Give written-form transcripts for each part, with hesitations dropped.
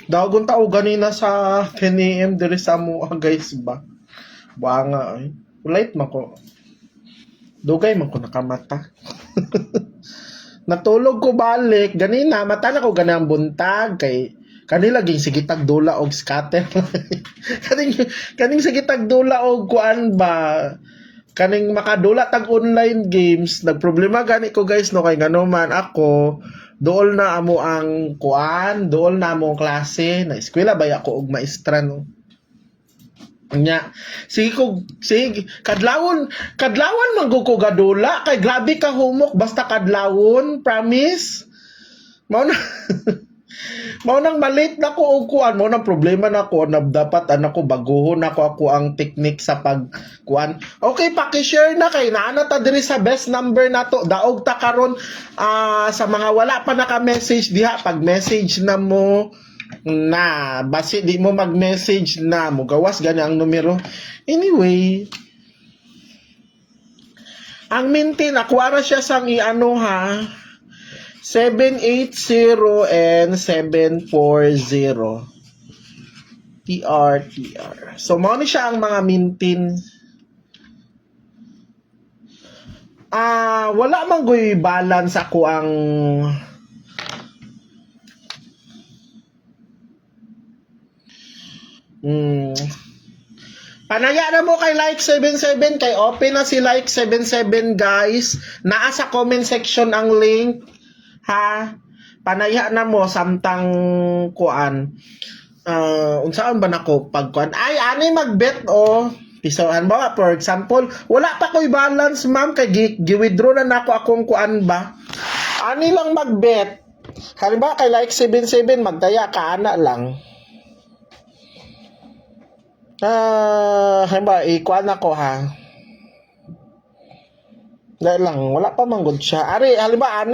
Dagon tao ganina sa 10 AM diri sa mo guys ba. Banga ay. Ulit man ko. Dugay man ko nakamata. Natulog ko balik ganina mata na ko ganang buntag kay kanila laging sige tagdula og scatter. kaning sige tagdula og kuan ba kaning makadula tag online games nagproblema gani ko guys no kay ngano man ako dool na amo ang kuan dool na amo ang klase na eskwela bay ako og maestra no nya sige kadlawon man ko gadula kay grabe ka humok basta kadlawon promise mao na mao nang malate na ko og kuan mao nang problema na ko na dapat ko baguhon ako ang technique sa pagkuan okay paki-share na kay naa ta diri sa best number nato daog ta karon sa mga wala pa naka-message diha pag message na mo na basi di mo mag-message na mo gawas gani ang numero anyway ang maintain akwara siya sang iano ha 780 and 740 TR so mao ni siya ang mga maintain wala man goy balance ako ang Panaya na mo kay like 77 kay open na si like 77 guys. Naa sa comment section ang link. Ha? Panaya na mo samtang kuan. Unsaan ba nako pagkuan? Ay ani magbet pisohan ba for example, wala pa koy balance ma'am kay gi-withdraw na nako akong kuan ba. Ani lang magbet. Halimbawa kay like 77 magtaya ka ana lang. Halimbawa, ikuan ako ha. Dahil lang, wala pa manggod siya. Ari, halimbawa,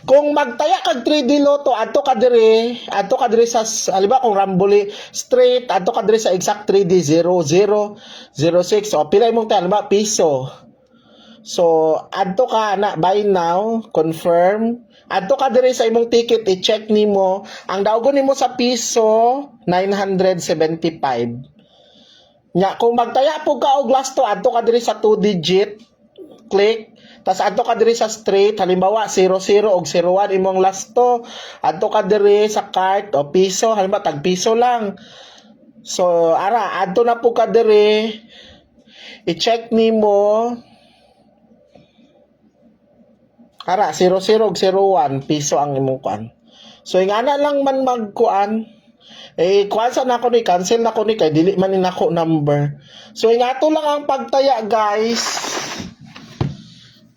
kung magtaya kag 3D Lotto, ato ka diri sa, halimbawa, kung Ramboli straight, ato ka diri sa exact 3D 0006. O, pilay mong tayo, halimbawa, piso. So, ato ka na, buy now, confirm. Ato ka diri sa imong ticket, i-check nimo. Ang daogon nimo sa piso, 975. Nya kung magtaya po ka og last to adto ka diri sa 2 digit click tas adto ka diri sa straight halimbawa 00 og 01 imong last to adto ka diri sa cart o piso halimbawa tag piso lang so ara adto na po ka diri i-check nimo ara 00 og 01 piso ang imong kuan so ingana lang man magkuan kuan sa nako ni cancel nako ni kay dili man ni nako number. So ingato lang ang pagtaya guys.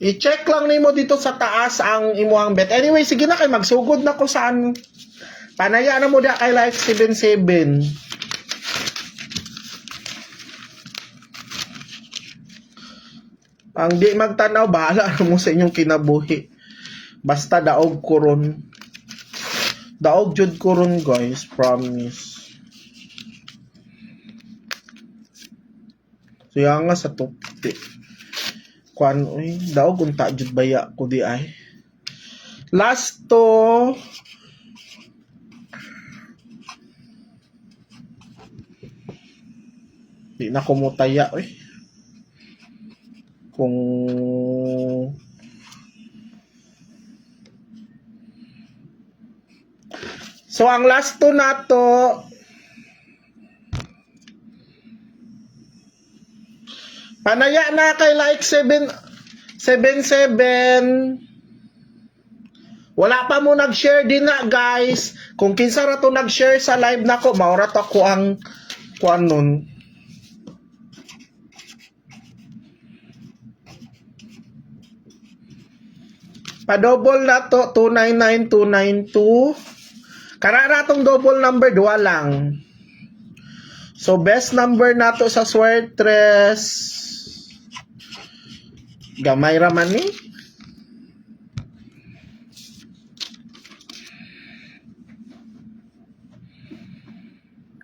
I-check lang nimo dito sa taas ang imuhang bet. Anyway, sige na kay magsugod na ko saan. Panaya na mo da kay like 77. Ang di magtanaw bahala mo sa inyong kinabuhi. Basta daog kuron. Daog jud ko ron guys, promise. Kaya nga sa tupti. Kuan daog unta jud baya ko di ay. Last to di na ko mo taya kung so, ang last to na to, panaya na kay like 77. Wala pa mo nag-share din na, guys. Kung kinsa ra to nag-share sa live nako, maura to ko ang kuan nun. Pa-double na to, 299292. Karara tong double number, dua lang. So, best number nato sa Swertres. Gamay raman ni.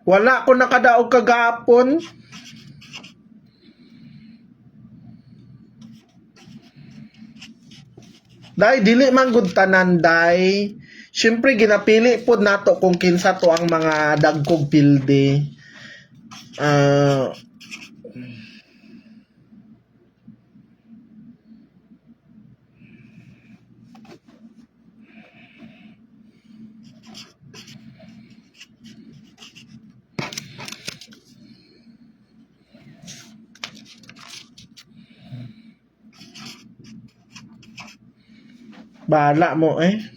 Wala ko nakadaog kagapon. Dai, dili man gud tanan, dai. Siyempre ginapili pod nato kung kinsa to ang mga dagkog pilde. Ah, bahala mo eh.